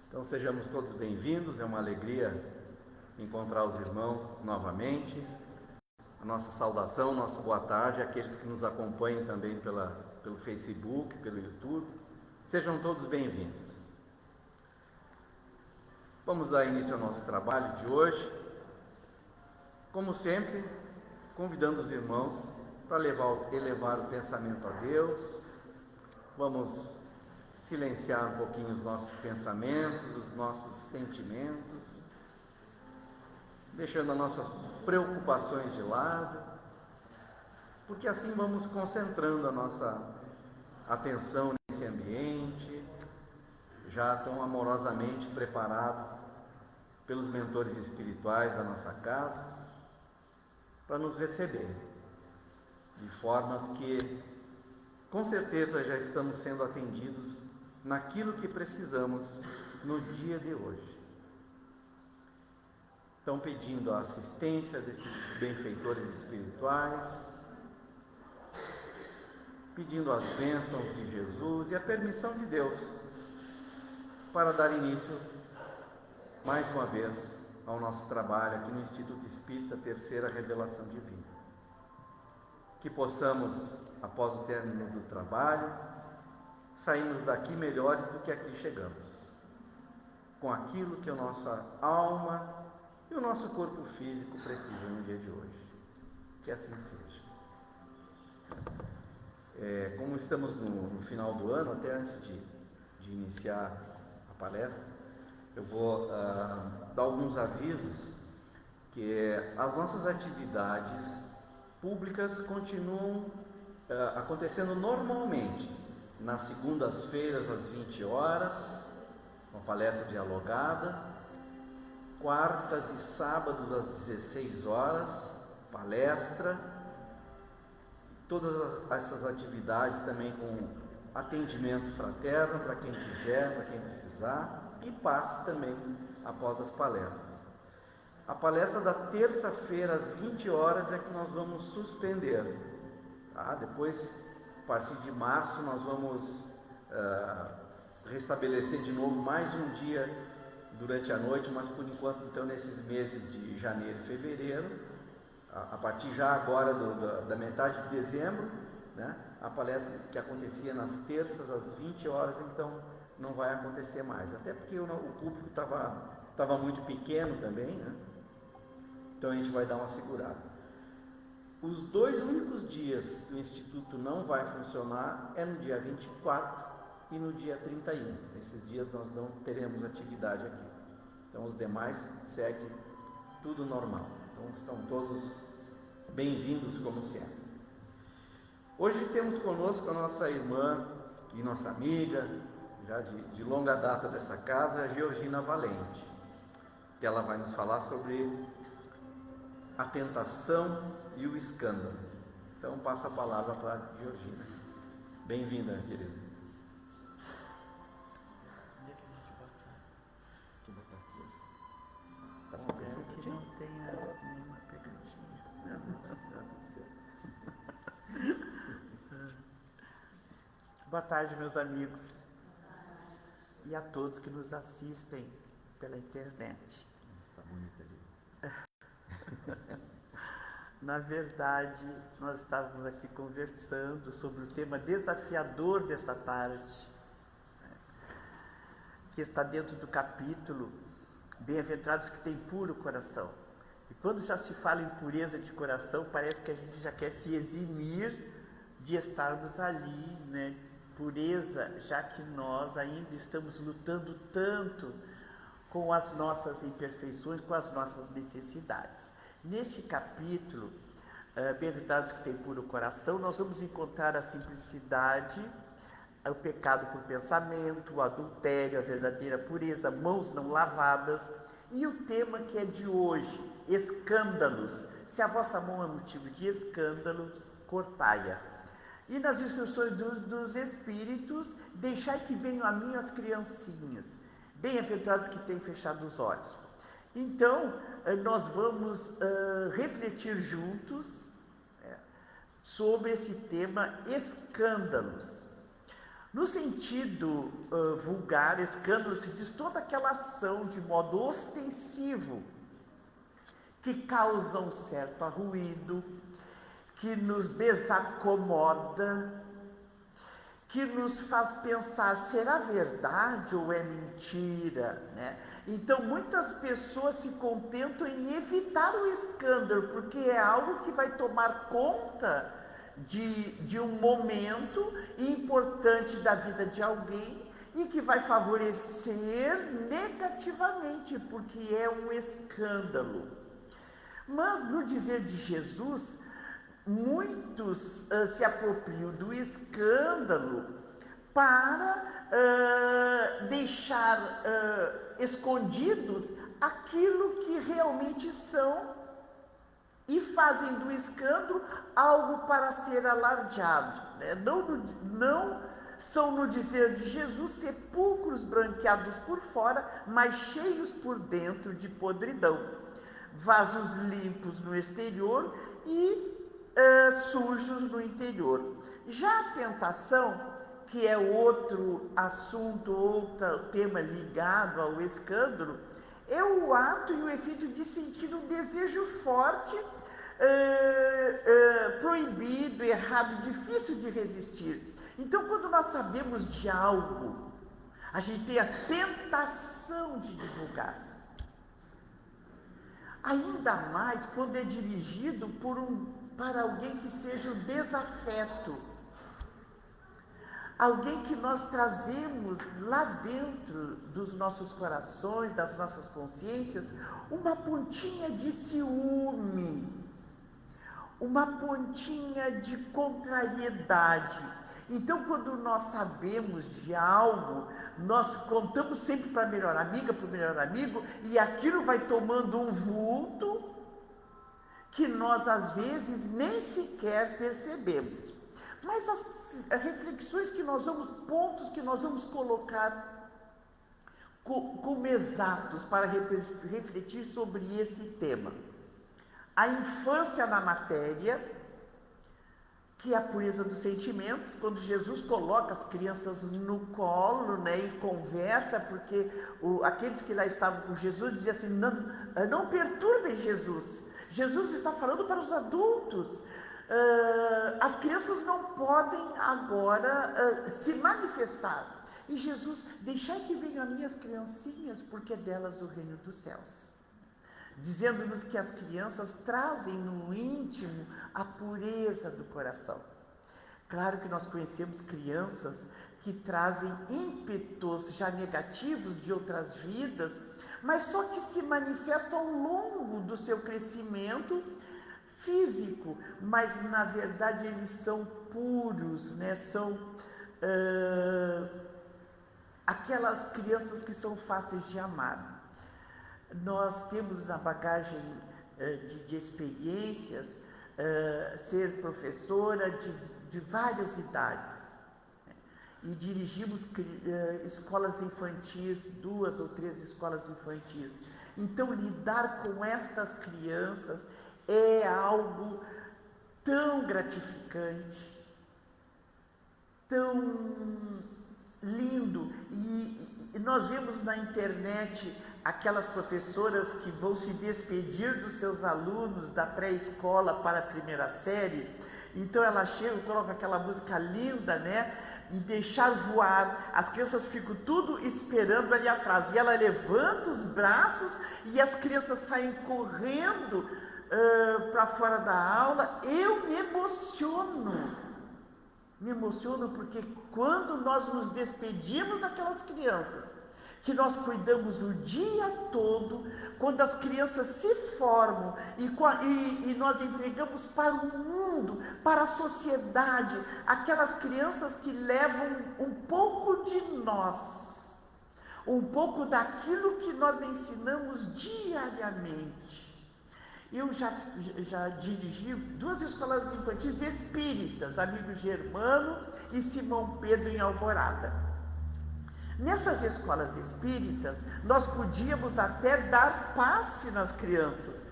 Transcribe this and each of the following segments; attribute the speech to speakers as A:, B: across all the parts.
A: Então sejamos todos bem-vindos, é uma alegria encontrar os irmãos novamente. A nossa saudação, nosso boa tarde àqueles que nos acompanham também pelo Facebook, pelo YouTube. Sejam todos bem-vindos. Vamos dar início ao nosso trabalho de hoje. Como sempre, convidando os irmãos para elevar o pensamento a Deus. Vamos silenciar um pouquinho os nossos pensamentos, os nossos sentimentos, deixando as nossas preocupações de lado, porque assim vamos concentrando a nossa atenção nesse ambiente, já tão amorosamente preparado pelos mentores espirituais da nossa casa, para nos receber, de formas que com certeza já estamos sendo atendidos naquilo que precisamos no dia de hoje. Estão pedindo a assistência desses benfeitores espirituais, pedindo as bênçãos de Jesus e a permissão de Deus para dar início, mais uma vez, ao nosso trabalho aqui no Instituto Espírita Terceira Revelação Divina. Que possamos, após o término do trabalho, sairmos daqui melhores do que aqui chegamos, com aquilo que a nossa alma e o nosso corpo físico precisam no dia de hoje. Que assim seja. Como estamos no final do ano, até antes de iniciar a palestra, eu vou dar alguns avisos, que as nossas atividades públicas continuam acontecendo normalmente, nas segundas-feiras às 20 horas, uma palestra dialogada, quartas e sábados às 16 horas, palestra, todas essas atividades também com atendimento fraterno para quem quiser, para quem precisar, e passe também após as palestras. A palestra da terça-feira às 20 horas é que nós vamos suspender, tá? Depois, a partir de março, nós vamos restabelecer de novo mais um dia durante a noite, mas por enquanto, então, nesses meses de janeiro e fevereiro, a partir já agora da metade de dezembro, né, a palestra que acontecia nas terças às 20 horas, então não vai acontecer mais, até porque o público estava muito pequeno também, né? Então a gente vai dar uma segurada. Os 2 únicos dias que o Instituto não vai funcionar é no dia 24 e no dia 31. Nesses dias nós não teremos atividade aqui. Então os demais segue tudo normal. Então estão todos bem-vindos como sempre. Hoje temos conosco a nossa irmã e nossa amiga, já de longa data dessa casa, a Georgina Valente, que ela vai nos falar sobre a tentação e o escândalo. Então passo a palavra para a Georgina. Bem-vinda, querida.
B: Onde é que a gente bota?
A: Aqui botar aqui.
B: Tá só pensando que não tenha nenhuma pegadinha. Boa tarde, meus amigos, e a todos que nos assistem pela internet.
A: Tá bonita ali.
B: Na verdade, nós estávamos aqui conversando sobre o tema desafiador desta tarde, que está dentro do capítulo Bem-aventurados que têm puro coração. E quando já se fala em pureza de coração, parece que a gente já quer se eximir de estarmos ali, né? Pureza, já que nós ainda estamos lutando tanto com as nossas imperfeições, com as nossas necessidades. Neste capítulo, Bem-aventurados que têm puro coração, nós vamos encontrar a simplicidade, o pecado por pensamento, o adultério, a verdadeira pureza, mãos não lavadas, e o tema que é de hoje, escândalos. Se a vossa mão é motivo de escândalo, cortai-a. E nas instruções dos Espíritos, deixai que venham a mim as criancinhas, bem-aventurados que têm fechado os olhos. Então, nós vamos refletir juntos sobre esse tema, escândalos. No sentido vulgar, escândalo se diz toda aquela ação de modo ostensivo que causa um certo ruído, que nos desacomoda, que nos faz pensar, será verdade ou é mentira, né? Então muitas pessoas se contentam em evitar o escândalo, porque é algo que vai tomar conta de um momento importante da vida de alguém e que vai favorecer negativamente, porque é um escândalo. Mas no dizer de Jesus, muitos se apropriam do escândalo para deixar escondidos aquilo que realmente são e fazem do escândalo algo para ser alardeado, né? Não são, no dizer de Jesus, sepulcros branqueados por fora, mas cheios por dentro de podridão, vasos limpos no exterior e sujos no interior. Já a tentação, que é outro assunto, outro tema ligado ao escândalo, é o ato e o efeito de sentir um desejo forte, proibido, errado, difícil de resistir. Então, quando nós sabemos de algo, a gente tem a tentação de divulgar. Ainda mais quando é dirigido para alguém que seja o desafeto. Alguém que nós trazemos lá dentro dos nossos corações, das nossas consciências, uma pontinha de ciúme, uma pontinha de contrariedade. Então, quando nós sabemos de algo, nós contamos sempre para a melhor amiga, para o melhor amigo, e aquilo vai tomando um vulto que nós, às vezes, nem sequer percebemos. Mas as reflexões que nós vamos, pontos que nós vamos colocar como exatos para refletir sobre esse tema. A infância na matéria, que é a pureza dos sentimentos, quando Jesus coloca as crianças no colo, né, e conversa, porque aqueles que lá estavam com Jesus diziam assim, não perturbem Jesus. Jesus está falando para os adultos. As crianças não podem agora se manifestar. E Jesus, deixai que venham as minhas criancinhas, porque é delas o reino dos céus. Dizendo-nos que as crianças trazem no íntimo a pureza do coração. Claro que nós conhecemos crianças que trazem ímpetos já negativos de outras vidas, mas só que se manifestam ao longo do seu crescimento físico, mas na verdade eles são puros, né? São aquelas crianças que são fáceis de amar. Nós temos na bagagem de experiências ser professora de várias idades, né? E dirigimos escolas infantis, 2 ou 3 escolas infantis. Então lidar com estas crianças é algo tão gratificante, tão lindo. E nós vemos na internet aquelas professoras que vão se despedir dos seus alunos da pré-escola para a primeira série. Então ela chega e coloca aquela música linda, né? E deixar voar. As crianças ficam tudo esperando ali atrás. E ela levanta os braços e as crianças saem correndo para fora da aula. Eu me emociono porque quando nós nos despedimos daquelas crianças, que nós cuidamos o dia todo, quando as crianças se formam e nós entregamos para o mundo, para a sociedade, aquelas crianças que levam um pouco de nós, um pouco daquilo que nós ensinamos diariamente. Eu já dirigi 2 escolas infantis espíritas, Amigo Germano e Simão Pedro em Alvorada. Nessas escolas espíritas, nós podíamos até dar passe nas crianças.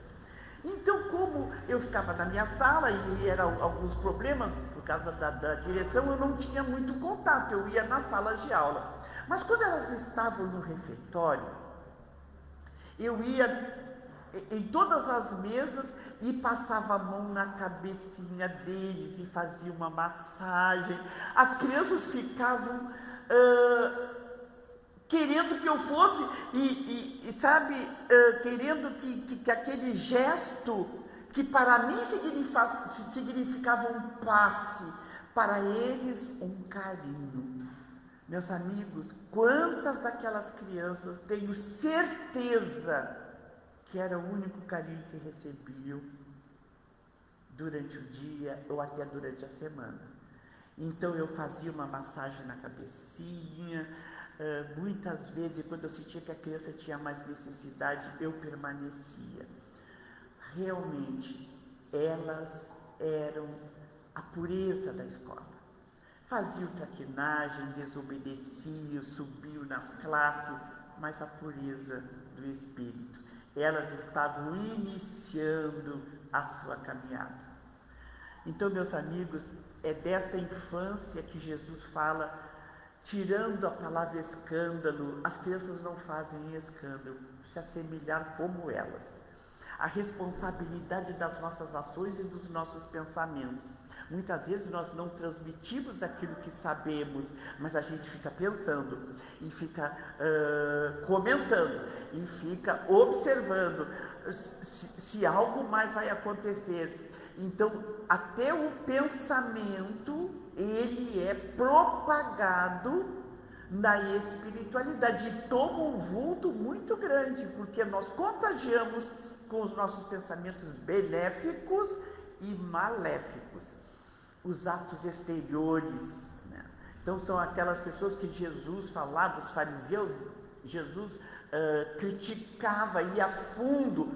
B: Então, como eu ficava na minha sala e eram alguns problemas, causa da direção, eu não tinha muito contato, eu ia nas salas de aula. Mas quando elas estavam no refeitório, eu ia em todas as mesas e passava a mão na cabecinha deles e fazia uma massagem. As crianças ficavam querendo que eu fosse querendo que aquele gesto, que para mim significava um passe, para eles um carinho. Meus amigos, quantas daquelas crianças tenho certeza que era o único carinho que recebiam durante o dia ou até durante a semana. Então eu fazia uma massagem na cabecinha, muitas vezes quando eu sentia que a criança tinha mais necessidade, eu permanecia. Realmente, elas eram a pureza da escola. Faziam traquinagem, desobedeciam, subiam nas classes, mas a pureza do espírito. Elas estavam iniciando a sua caminhada. Então, meus amigos, é dessa infância que Jesus fala, tirando a palavra escândalo. As crianças não fazem escândalo, se assemelhar como elas. A responsabilidade das nossas ações e dos nossos pensamentos. Muitas vezes nós não transmitimos aquilo que sabemos, mas a gente fica pensando e fica comentando e fica observando se algo mais vai acontecer. Então, até o pensamento, ele é propagado na espiritualidade e toma um vulto muito grande, porque nós contagiamos com os nossos pensamentos benéficos e maléficos. Os atos exteriores, né? Então são aquelas pessoas que Jesus falava, os fariseus, Jesus criticava, ia a fundo,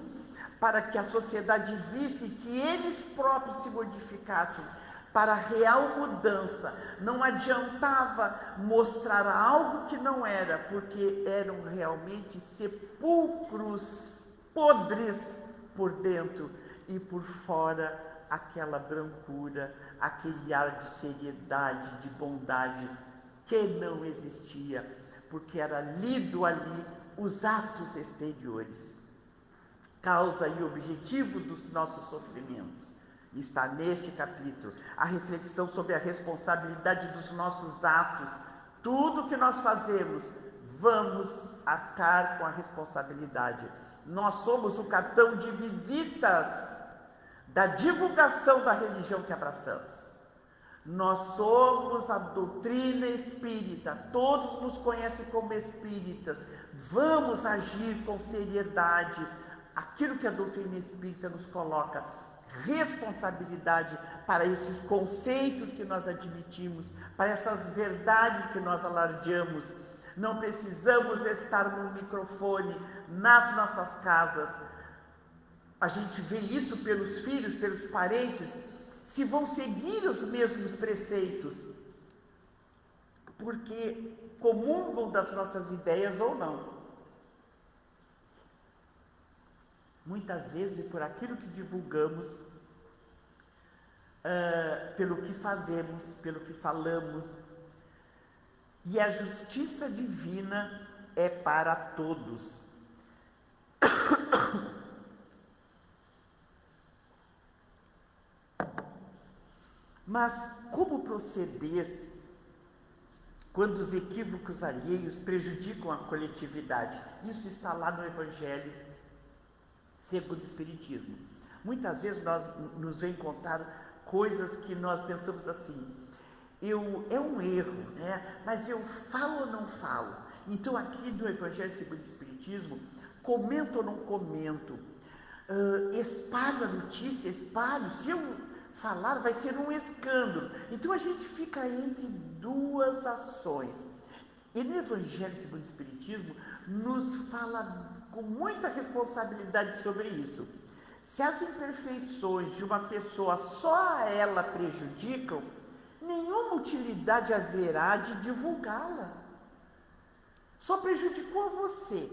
B: para que a sociedade visse que eles próprios se modificassem para a real mudança. Não adiantava mostrar algo que não era, porque eram realmente sepulcros podres por dentro e por fora aquela brancura, aquele ar de seriedade, de bondade que não existia, porque era lido ali os atos exteriores. Causa e objetivo dos nossos sofrimentos está neste capítulo, a reflexão sobre a responsabilidade dos nossos atos. Tudo que nós fazemos, vamos arcar com a responsabilidade. Nós somos o cartão de visitas da divulgação da religião que abraçamos. Nós somos a doutrina espírita, todos nos conhecem como espíritas. Vamos agir com seriedade. Aquilo que a doutrina espírita nos coloca, responsabilidade para esses conceitos que nós admitimos, para essas verdades que nós alardeamos. Não precisamos estar no microfone nas nossas casas. A gente vê isso pelos filhos, pelos parentes, se vão seguir os mesmos preceitos, porque comungam das nossas ideias ou não. Muitas vezes, por aquilo que divulgamos, pelo que fazemos, pelo que falamos, e a justiça divina é para todos. Mas como proceder quando os equívocos alheios prejudicam a coletividade? Isso está lá no Evangelho segundo o Espiritismo. Muitas vezes nós nos vem contar coisas que nós pensamos assim, é um erro, né? Mas eu falo ou não falo? Então aqui no Evangelho segundo o Espiritismo, comento ou não comento? Espalho a notícia, espalho, se eu falar vai ser um escândalo. Então a gente fica entre duas ações. E no Evangelho segundo o Espiritismo nos fala com muita responsabilidade sobre isso. Se as imperfeições de uma pessoa só a ela prejudicam, nenhuma utilidade haverá de divulgá-la. Só prejudicou a você,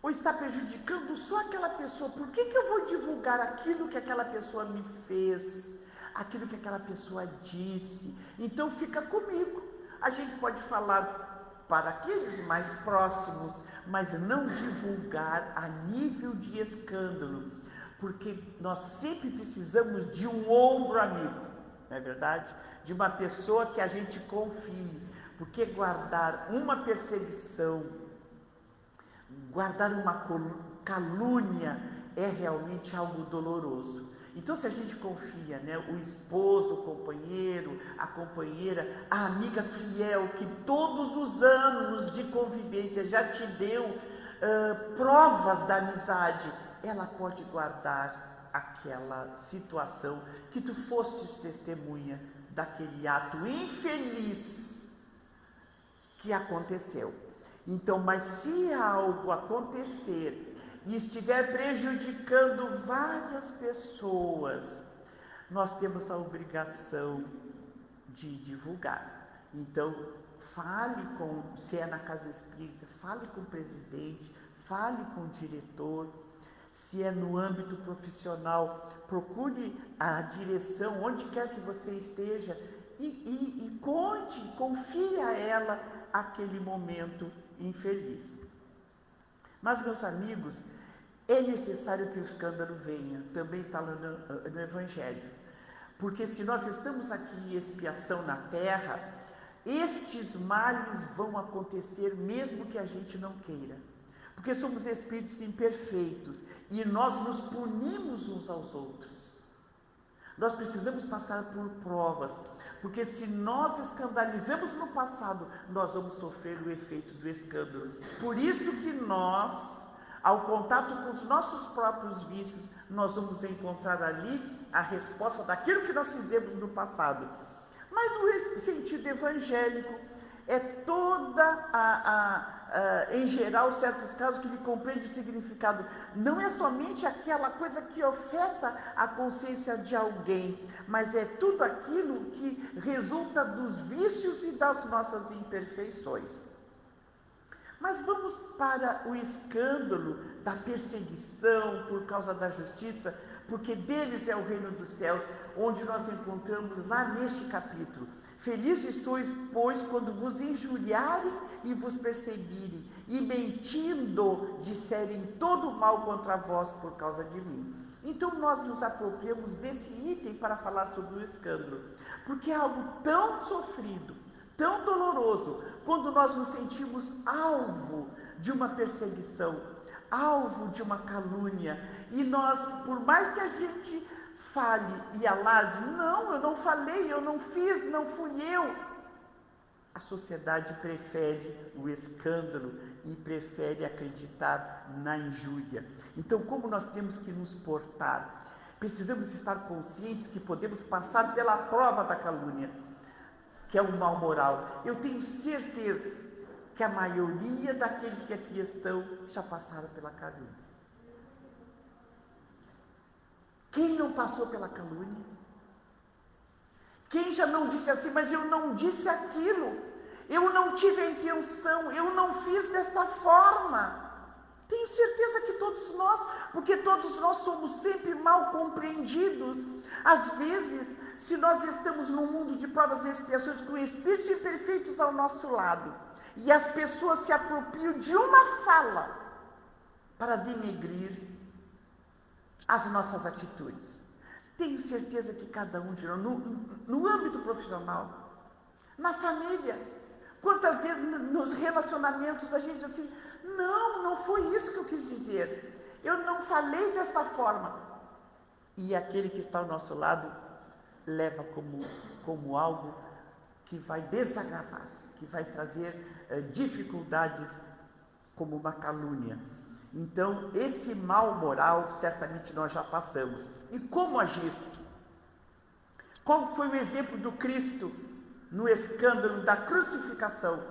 B: ou está prejudicando só aquela pessoa. Por que eu vou divulgar aquilo que aquela pessoa me fez, aquilo que aquela pessoa disse. Então fica comigo. A gente pode falar para aqueles mais próximos, mas não divulgar a nível de escândalo, porque nós sempre precisamos de um ombro amigo, não é verdade? De uma pessoa que a gente confie, porque guardar uma perseguição, guardar uma calúnia é realmente algo doloroso. Então, se a gente confia, né, o esposo, o companheiro, a companheira, a amiga fiel que todos os anos de convivência já te deu provas da amizade, ela pode guardar aquela situação que tu fostes testemunha daquele ato infeliz que aconteceu. Então, mas se algo acontecer e estiver prejudicando várias pessoas, nós temos a obrigação de divulgar. Então, fale com, se é na casa espírita, fale com o presidente, fale com o diretor. Se é no âmbito profissional, procure a direção, onde quer que você esteja, e conte, confie a ela aquele momento infeliz. Mas, meus amigos, é necessário que o escândalo venha, também está lá no Evangelho. Porque se nós estamos aqui em expiação na terra, estes males vão acontecer mesmo que a gente não queira. Porque somos espíritos imperfeitos e nós nos punimos uns aos outros. Nós precisamos passar por provas, porque se nós escandalizamos no passado, nós vamos sofrer o efeito do escândalo. Por isso que nós, ao contato com os nossos próprios vícios, nós vamos encontrar ali a resposta daquilo que nós fizemos no passado. Mas no sentido evangélico, é toda em geral, certos casos que ele compreende o significado. Não é somente aquela coisa que afeta a consciência de alguém, mas é tudo aquilo que resulta dos vícios e das nossas imperfeições. Mas vamos para o escândalo da perseguição por causa da justiça, porque deles é o reino dos céus, onde nós encontramos lá neste capítulo. Felizes sois, pois, quando vos injuriarem e vos perseguirem, e mentindo disserem todo mal contra vós por causa de mim. Então nós nos apropriamos desse item para falar sobre o escândalo, porque é algo tão sofrido, tão doloroso, quando nós nos sentimos alvo de uma perseguição, alvo de uma calúnia, e nós, por mais que a gente fale e alarde, não, eu não falei, eu não fiz, não fui eu. A sociedade prefere o escândalo e prefere acreditar na injúria. Então, como nós temos que nos portar? Precisamos estar conscientes que podemos passar pela prova da calúnia, que é o mal moral. Eu tenho certeza que a maioria daqueles que aqui estão já passaram pela calúnia. Quem não passou pela calúnia? Quem já não disse assim, mas eu não disse aquilo, eu não tive a intenção, eu não fiz desta forma. Tenho certeza que todos nós, porque todos nós somos sempre mal compreendidos. Às vezes, se nós estamos num mundo de provas e expiações com espíritos imperfeitos ao nosso lado, e as pessoas se apropriam de uma fala para denegrir as nossas atitudes. Tenho certeza que cada um de nós, no âmbito profissional, na família, quantas vezes nos relacionamentos a gente diz assim, não foi isso que eu quis dizer, eu não falei desta forma. E aquele que está ao nosso lado leva como algo que vai desagravar, que vai trazer dificuldades, como uma calúnia. Então, esse mal moral, certamente nós já passamos. E como agir? Qual foi o exemplo do Cristo no escândalo da crucificação?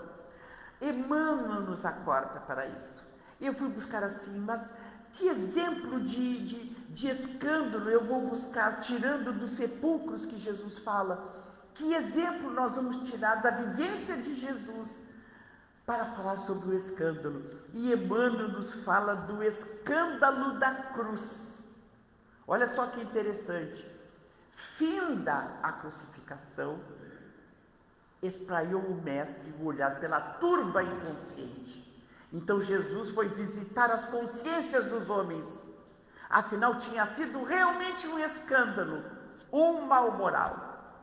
B: Emmanuel nos acorda para isso. Eu fui buscar assim, mas que exemplo de escândalo eu vou buscar, tirando dos sepulcros que Jesus fala? Que exemplo nós vamos tirar da vivência de Jesus para falar sobre o escândalo? E Emmanuel nos fala do escândalo da cruz. Olha só que interessante. Finda a crucificação, espraiou o mestre o olhar pela turba inconsciente. Então Jesus foi visitar as consciências dos homens. Afinal, tinha sido realmente um escândalo, um mal moral,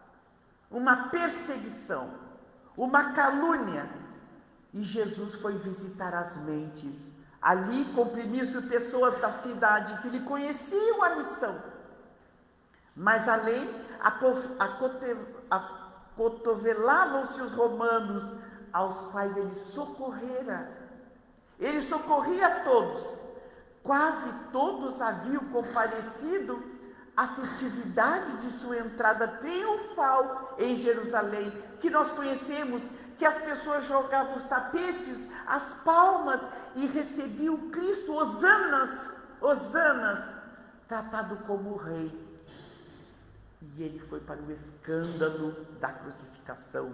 B: uma perseguição, uma calúnia. E Jesus foi visitar as mentes. Ali comprimiu-se pessoas da cidade que lhe conheciam a missão. Mas além, acotovelavam-se os romanos, aos quais ele socorrera. Ele socorria a todos. Quase todos haviam comparecido à festividade de sua entrada triunfal em Jerusalém, que nós conhecemos, que as pessoas jogavam os tapetes, as palmas e recebiam o Cristo, hosanas, hosanas, tratado como rei. E ele foi para o escândalo da crucificação.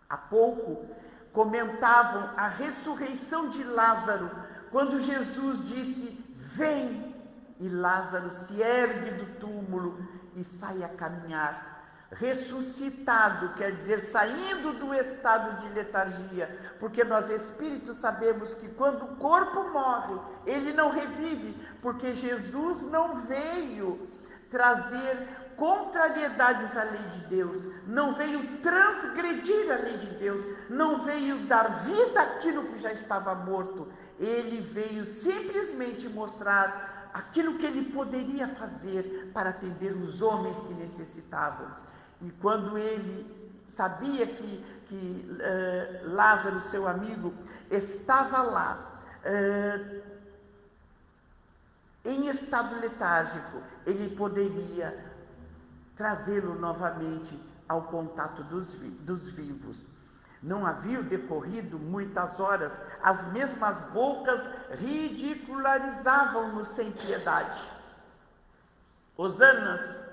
B: Há pouco comentavam a ressurreição de Lázaro, quando Jesus disse: vem, e Lázaro se ergue do túmulo e sai a caminhar. Ressuscitado quer dizer saindo do estado de letargia, porque nós espíritos sabemos que quando o corpo morre, ele não revive, porque Jesus não veio trazer contrariedades à lei de Deus, não veio transgredir a lei de Deus, não veio dar vida àquilo que já estava morto. Ele veio simplesmente mostrar aquilo que ele poderia fazer para atender os homens que necessitavam. E quando ele sabia que Lázaro, seu amigo, estava lá, em estado letárgico, ele poderia trazê-lo novamente ao contato dos vivos. Não haviam decorrido muitas horas, as mesmas bocas ridicularizavam-no sem piedade. Hosanas,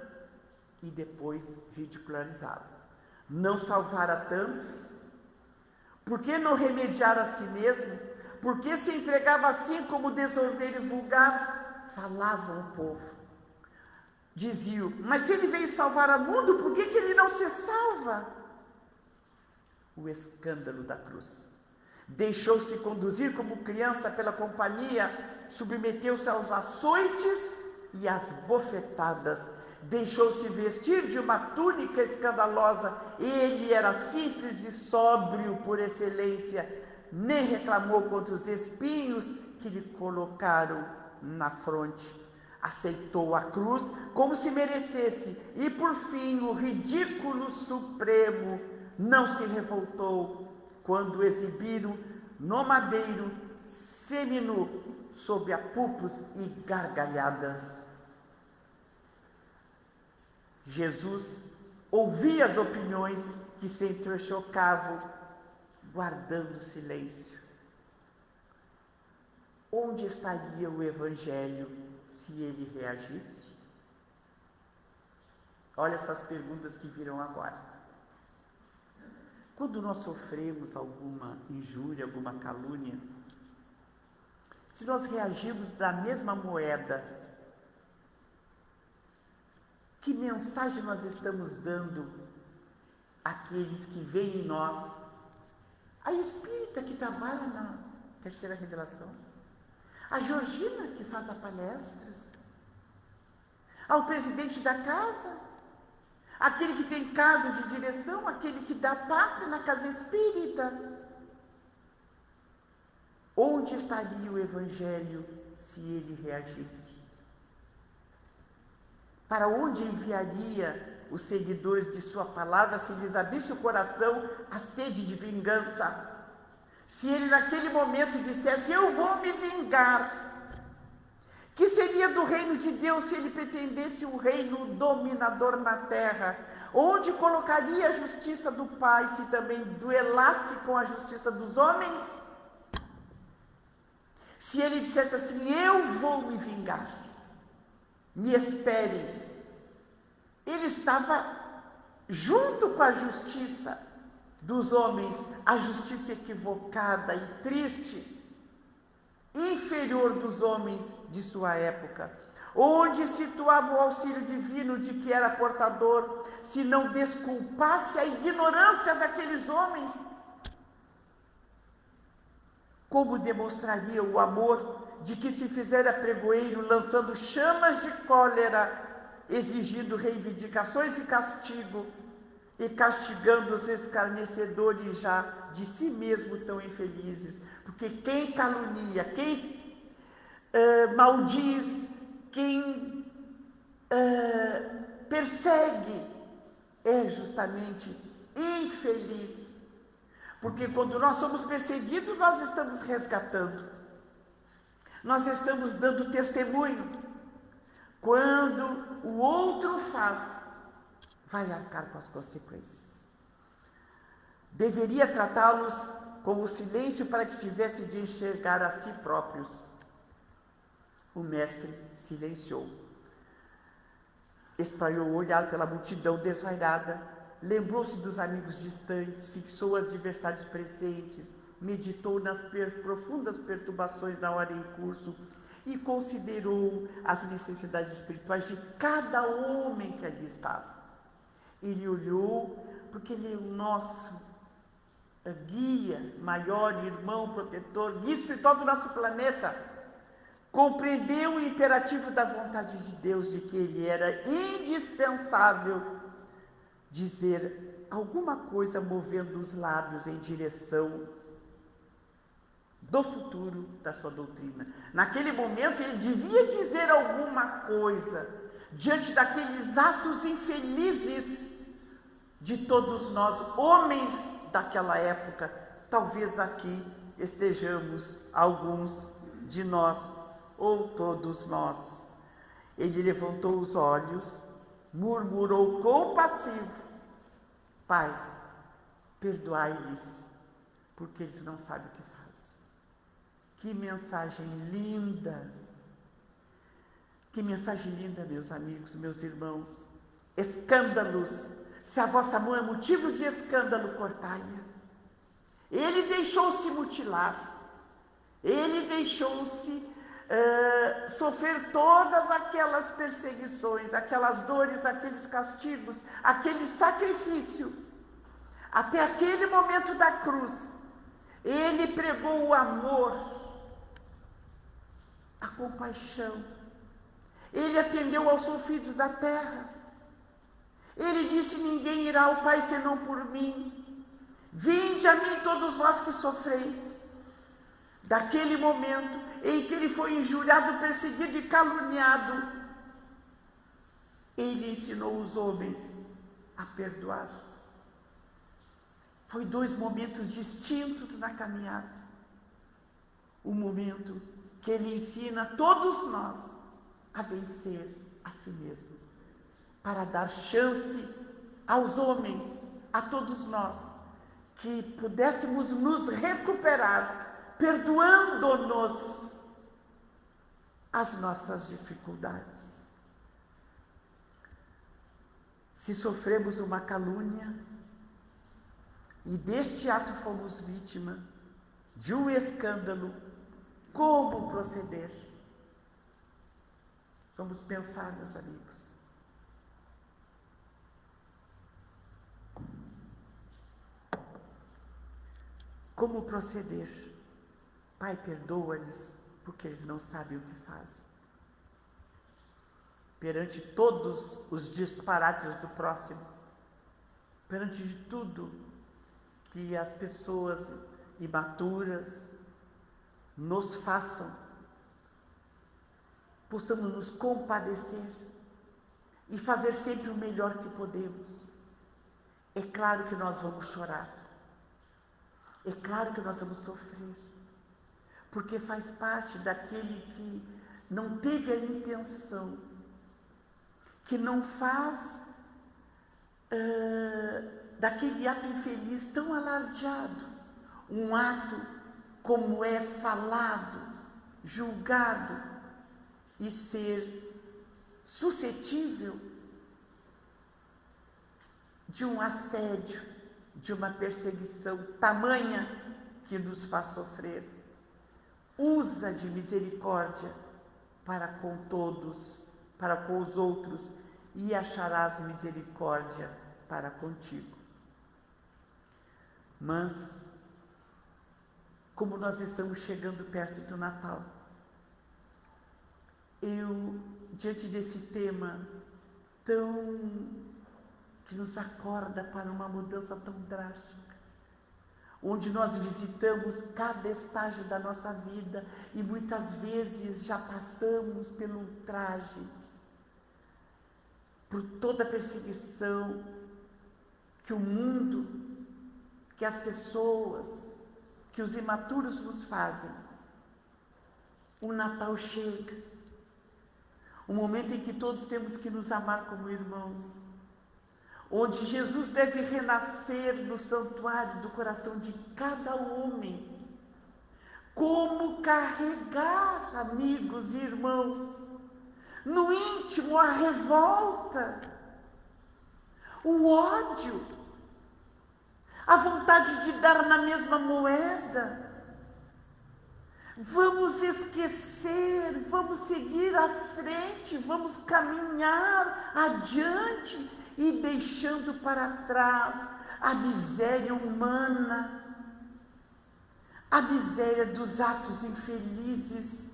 B: e depois ridicularizavam. Não salvara tantos? Por que não remediar a si mesmo? Por que se entregava assim como desordeiro e vulgar? Falavam o povo. Diziam: mas se ele veio salvar o mundo, por que ele não se salva? O escândalo da cruz. Deixou-se conduzir como criança pela companhia, submeteu-se aos açoites e às bofetadas, deixou-se vestir de uma túnica escandalosa. Ele era simples e sóbrio por excelência, nem reclamou contra os espinhos que lhe colocaram na fronte. Aceitou a cruz como se merecesse, e por fim o ridículo supremo. Não se revoltou quando exibiram no madeiro seminu sob apupos e gargalhadas. Jesus ouvia as opiniões que se entrechocavam, guardando silêncio. Onde estaria o Evangelho se ele reagisse? Olha essas perguntas que virão agora. Quando nós sofremos alguma injúria, alguma calúnia, se nós reagirmos da mesma moeda, que mensagem nós estamos dando àqueles que veem em nós? A espírita que trabalha na terceira revelação, a Georgina que faz as palestras, ao presidente da casa, aquele que tem cargos de direção, aquele que dá passe na casa espírita. Onde estaria o Evangelho se ele reagisse? Para onde enviaria os seguidores de sua palavra se lhes abrisse o coração a sede de vingança? Se ele naquele momento dissesse: eu vou me vingar, que seria do reino de Deus se ele pretendesse um reino dominador na terra? Onde colocaria a justiça do Pai se também duelasse com a justiça dos homens? Se ele dissesse assim: eu vou me vingar, me esperem, ele estava junto com a justiça dos homens, a justiça equivocada e triste, inferior dos homens de sua época. Onde situava o auxílio divino de que era portador, se não desculpasse a ignorância daqueles homens? Como demonstraria o amor de que se fizera pregoeiro, lançando chamas de cólera, exigindo reivindicações e castigo, e castigando os escarnecedores já de si mesmo tão infelizes? Porque quem calunia, quem maldiz, quem persegue, é justamente infeliz. Porque quando nós somos perseguidos, nós estamos resgatando, nós estamos dando testemunho. Quando o outro faz, vai arcar com as consequências. Deveria tratá-los com o silêncio para que tivesse de enxergar a si próprios. O mestre silenciou. Espalhou o olhar pela multidão desvairada, lembrou-se dos amigos distantes, fixou os adversários presentes, meditou nas profundas perturbações da hora em curso e considerou as necessidades espirituais de cada homem que ali estava. Ele olhou, porque ele é o nosso guia, maior, irmão, protetor, guia espiritual do nosso planeta. Compreendeu o imperativo da vontade de Deus, de que ele era indispensável dizer alguma coisa, movendo os lábios em direção do futuro da sua doutrina. Naquele momento ele devia dizer alguma coisa diante daqueles atos infelizes de todos nós, homens daquela época. Talvez aqui estejamos alguns de nós, ou todos nós. Ele levantou os olhos, murmurou compassivo: Pai, perdoai-lhes, porque eles não sabem o que fazem. Que mensagem linda! Que mensagem linda, meus amigos, meus irmãos. Escândalos, se a vossa mão é motivo de escândalo, cortai-a. Ele deixou-se mutilar, ele deixou-se sofrer todas aquelas perseguições, aquelas dores, aqueles castigos, aquele sacrifício. Até aquele momento da cruz, ele pregou o amor, a compaixão. Ele atendeu aos sofridos da terra. Ele disse: ninguém irá ao Pai senão por mim. Vinde a mim todos vós que sofreis. Daquele momento em que ele foi injuriado, perseguido e caluniado, ele ensinou os homens a perdoar. Foi 2 momentos distintos na caminhada. O momento que ele ensina todos nós a vencer a si mesmos, para dar chance aos homens, a todos nós, que pudéssemos nos recuperar, perdoando-nos as nossas dificuldades. Se sofremos uma calúnia e deste ato fomos vítima de um escândalo, como proceder? Vamos pensar, meus amigos. Como proceder? Pai, perdoa-lhes, porque eles não sabem o que fazem. Perante todos os disparates do próximo, perante de tudo que as pessoas imaturas nos façam, possamos nos compadecer e fazer sempre o melhor que podemos. É claro que nós vamos chorar, é claro que nós vamos sofrer, porque faz parte daquele que não teve a intenção, que não faz daquele ato infeliz tão alardeado, um ato como é falado, julgado e ser suscetível de um assédio, de uma perseguição tamanha que nos faz sofrer. Usa de misericórdia para com todos, para com os outros, e acharás misericórdia para contigo. Mas, como nós estamos chegando perto do Natal, eu, diante desse tema que nos acorda para uma mudança tão drástica, onde nós visitamos cada estágio da nossa vida e muitas vezes já passamos pelo ultraje, por toda a perseguição que o mundo, que as pessoas, que os imaturos nos fazem. O Natal chega, o momento em que todos temos que nos amar como irmãos, onde Jesus deve renascer no santuário do coração de cada homem. Como carregar, amigos e irmãos, no íntimo a revolta, o ódio, a vontade de dar na mesma moeda. Vamos esquecer, vamos seguir à frente, vamos caminhar adiante e deixando para trás a miséria humana, a miséria dos atos infelizes,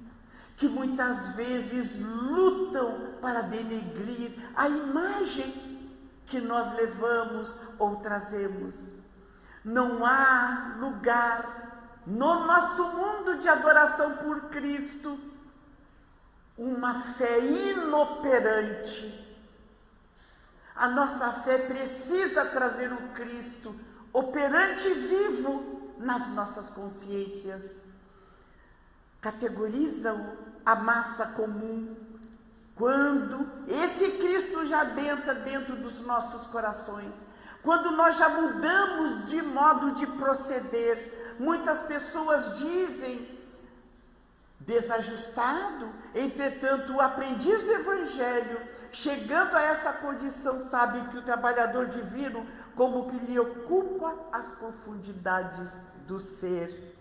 B: que muitas vezes lutam para denegrir a imagem que nós levamos ou trazemos. Não há lugar no nosso mundo de adoração por Cristo uma fé inoperante. A nossa fé precisa trazer o Cristo operante e vivo nas nossas consciências. Categoriza-o a massa comum quando esse Cristo já entra dentro dos nossos corações, quando nós já mudamos de modo de proceder. Muitas pessoas dizem, desajustado, entretanto o aprendiz do Evangelho, chegando a essa condição, sabe que o trabalhador divino como que lhe ocupa as profundidades do ser,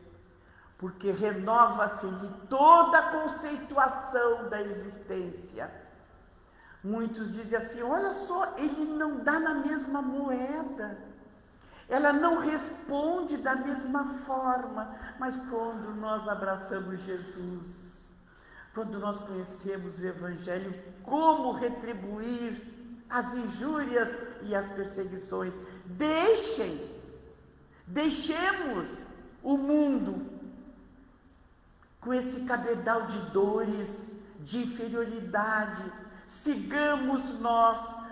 B: porque renova-se-lhe toda a conceituação da existência. Muitos dizem assim, olha só, ele não dá na mesma moeda, ela não responde da mesma forma, mas quando nós abraçamos Jesus, quando nós conhecemos o Evangelho, como retribuir as injúrias e as perseguições. Deixemos o mundo com esse cabedal de dores, de inferioridade. Sigamos nós.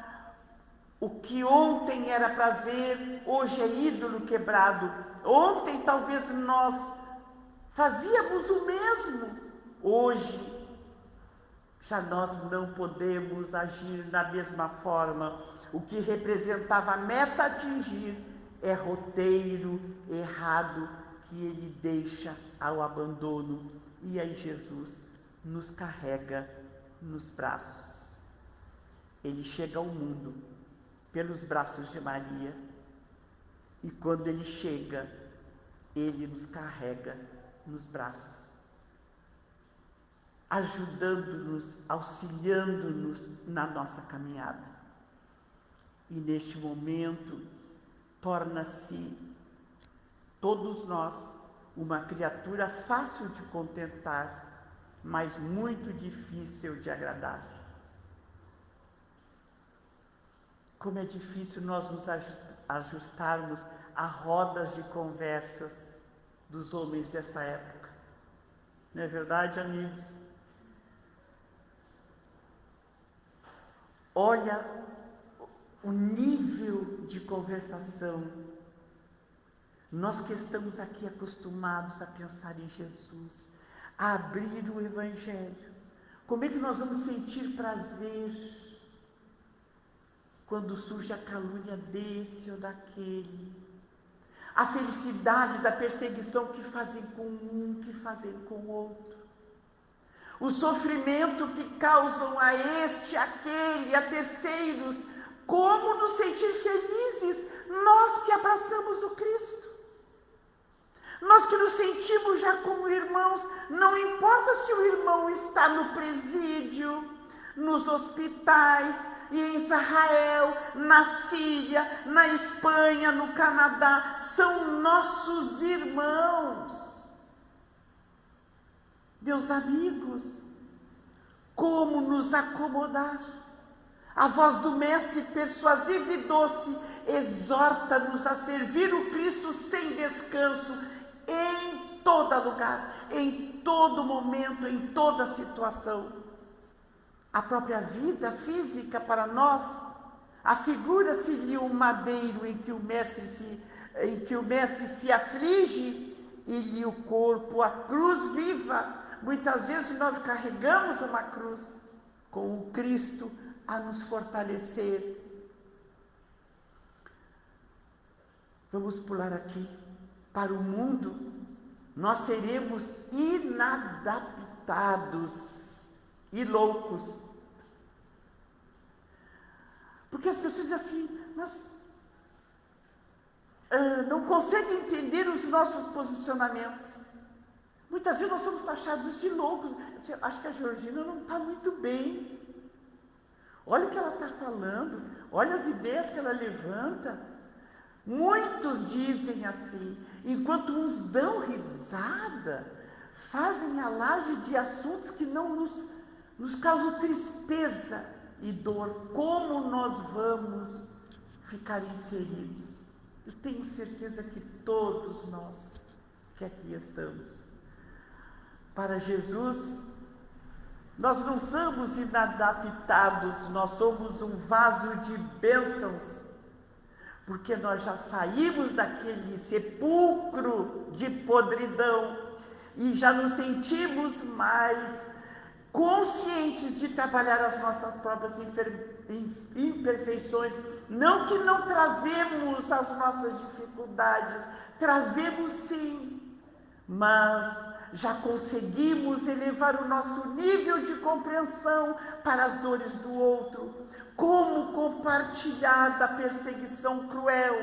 B: O que ontem era prazer, hoje é ídolo quebrado. Ontem talvez nós fazíamos o mesmo, hoje já nós não podemos agir da mesma forma. O que representava a meta a atingir é roteiro errado que ele deixa ao abandono. E aí Jesus nos carrega nos braços. Ele chega ao mundo pelos braços de Maria, e quando ele chega, ele nos carrega nos braços, ajudando-nos, auxiliando-nos na nossa caminhada. E neste momento, torna-se todos nós uma criatura fácil de contentar, mas muito difícil de agradar. Como é difícil nós nos ajustarmos a rodas de conversas dos homens desta época. Não é verdade, amigos? Olha o nível de conversação. Nós que estamos aqui acostumados a pensar em Jesus, a abrir o Evangelho, como é que nós vamos sentir prazer quando surge a calúnia desse ou daquele, a felicidade da perseguição que fazem com um, que fazem com o outro, o sofrimento que causam a este, aquele, a terceiros, como nos sentir felizes, nós que abraçamos o Cristo, Nós que nos sentimos já como irmãos, não importa se o irmão está no presídio, nos hospitais, em Israel, na Síria, na Espanha, no Canadá, são nossos irmãos. Meus amigos, como nos acomodar? A voz do Mestre, persuasiva e doce, exorta-nos a servir o Cristo sem descanso, em todo lugar, em todo momento, em toda situação. A própria vida física para nós, afigura-se-lhe um madeiro em que o Mestre se aflige, e lhe o corpo, a cruz viva. Muitas vezes nós carregamos uma cruz com o Cristo a nos fortalecer. Vamos pular aqui. Para o mundo, nós seremos inadaptados e loucos. Porque as pessoas dizem assim, mas não conseguem entender os nossos posicionamentos. Muitas vezes nós somos taxados de loucos. Eu acho que a Georgina não está muito bem. Olha o que ela está falando, olha as ideias que ela levanta. Muitos dizem assim, enquanto uns dão risada, fazem alarde de assuntos que não nos causam tristeza e dor. Como nós vamos ficar inseridos? Eu tenho certeza que todos nós que aqui estamos, para Jesus, nós não somos inadaptados, nós somos um vaso de bênçãos, porque nós já saímos daquele sepulcro de podridão e já nos sentimos mais conscientes de trabalhar as nossas próprias imperfeições. Não que não trazemos as nossas dificuldades, trazemos sim, mas já conseguimos elevar o nosso nível de compreensão para as dores do outro. Como compartilhar da perseguição cruel?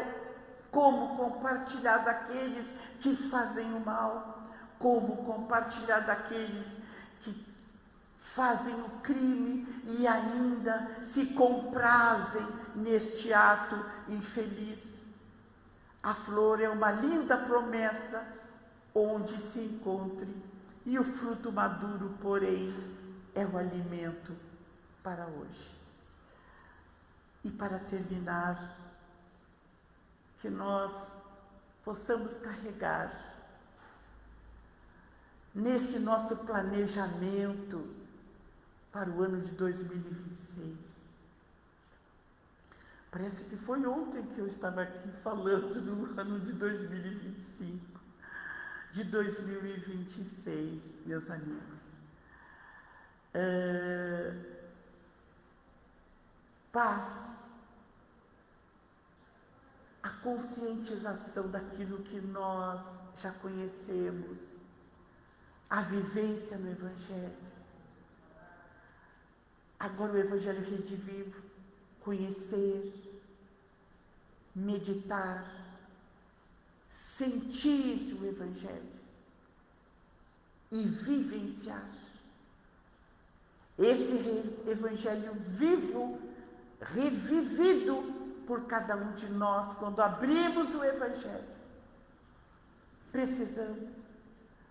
B: Como compartilhar daqueles que fazem o mal? Como compartilhar daqueles que fazem o crime e ainda se comprazem neste ato infeliz? A flor é uma linda promessa onde se encontre, e o fruto maduro, porém, é o alimento para hoje. E para terminar, que nós possamos carregar nesse nosso planejamento para o ano de 2026. Parece que foi ontem que eu estava aqui falando do ano de 2025, de 2026, meus amigos. Paz, a conscientização daquilo que nós já conhecemos, a vivência no Evangelho. Agora o Evangelho redivivo, conhecer, meditar, sentir o Evangelho e vivenciar. Esse Evangelho vivo, revivido por cada um de nós, quando abrimos o Evangelho. Precisamos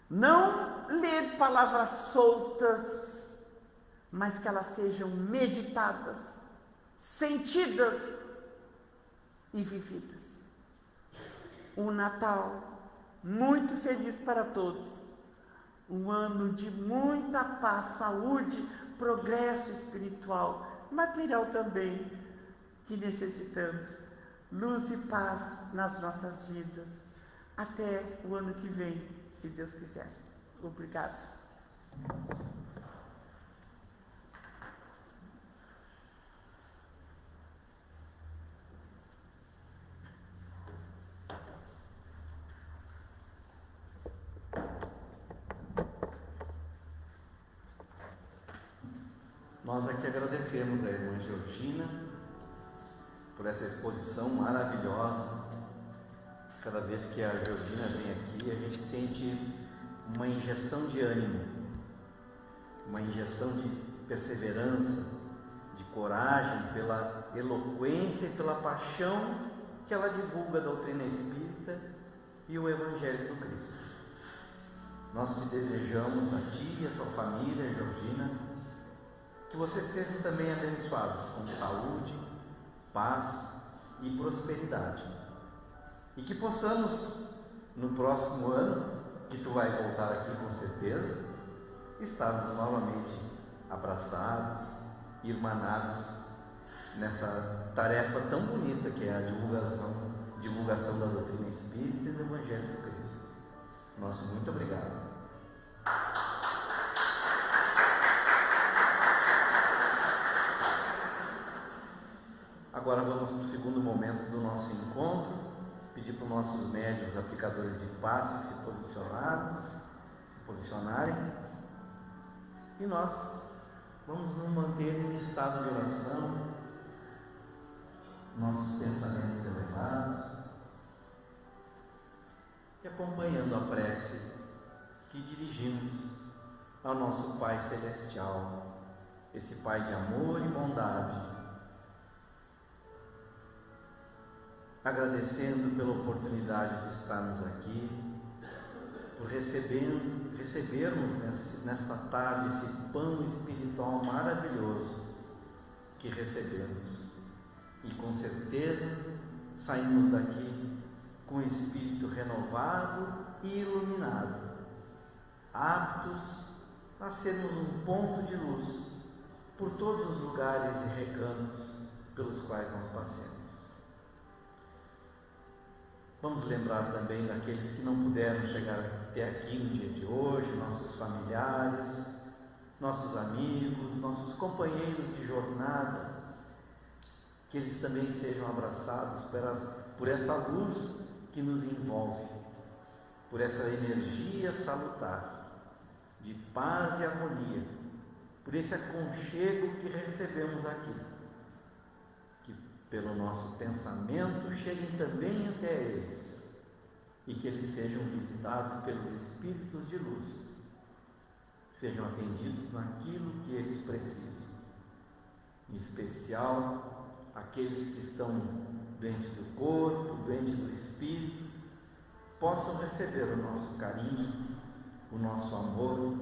B: não ler palavras soltas, mas que elas sejam meditadas, sentidas e vividas. Um Natal muito feliz para todos, um ano de muita paz, saúde, progresso espiritual, material também, que necessitamos, luz e paz nas nossas vidas. Até o ano que vem, se Deus quiser. Obrigada.
A: Nós aqui agradecemos a irmã Georgina por essa exposição maravilhosa, Cada vez que a Georgina vem aqui, a gente sente uma injeção de ânimo, uma injeção de perseverança, de coragem, pela eloquência e pela paixão que ela divulga a doutrina espírita e o Evangelho do Cristo. Nós te desejamos, a ti e a tua família, Georgina, que vocês sejam também abençoados com saúde, paz e prosperidade. E que possamos, no próximo ano, que tu vai voltar aqui com certeza, estarmos novamente abraçados, irmanados nessa tarefa tão bonita que é a divulgação da doutrina espírita e do Evangelho do Cristo. Nosso muito obrigado. Agora vamos para o segundo momento do nosso encontro, pedir para os nossos médiuns aplicadores de passe se posicionarem, e nós vamos nos manter em estado de oração, nossos pensamentos elevados, e acompanhando a prece que dirigimos ao nosso Pai Celestial, esse Pai de amor e bondade, agradecendo pela oportunidade de estarmos aqui, por recebermos nesta tarde esse pão espiritual maravilhoso que recebemos, e com certeza saímos daqui com o espírito renovado e iluminado, aptos a sermos um ponto de luz por todos os lugares e recantos pelos quais nós passemos. Vamos lembrar também daqueles que não puderam chegar até aqui no dia de hoje, nossos familiares, nossos amigos, nossos companheiros de jornada, que eles também sejam abraçados por essa luz que nos envolve, por essa energia salutar, de paz e harmonia, por esse aconchego que recebemos aqui, que pelo nosso pensamento cheguem também até eles, e que eles sejam visitados pelos espíritos de luz, sejam atendidos naquilo que eles precisam, em especial aqueles que estão doentes do corpo, doentes do espírito, possam receber o nosso carinho, o nosso amor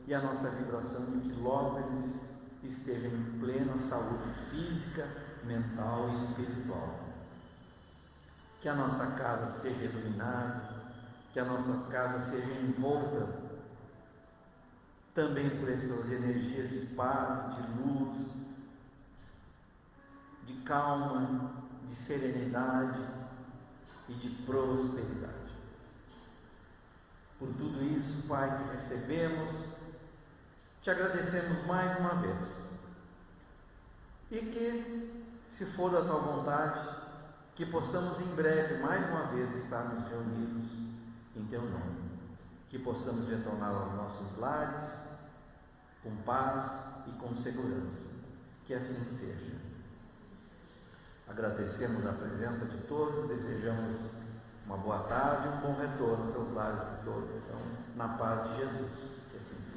A: e a nossa vibração de que logo eles estejam em plena saúde física, mental e espiritual. Que a nossa casa seja iluminada, que a nossa casa seja envolta também por essas energias de paz, de luz, de calma, de serenidade e de prosperidade. Por tudo isso, Pai, que recebemos, te agradecemos mais uma vez. E que, se for da tua vontade, que possamos em breve, mais uma vez, estarmos reunidos em teu nome. Que possamos retornar aos nossos lares com paz e com segurança. Que assim seja. Agradecemos a presença de todos, desejamos uma boa tarde e um bom retorno aos seus lares de todos. Então, na paz de Jesus, que assim seja.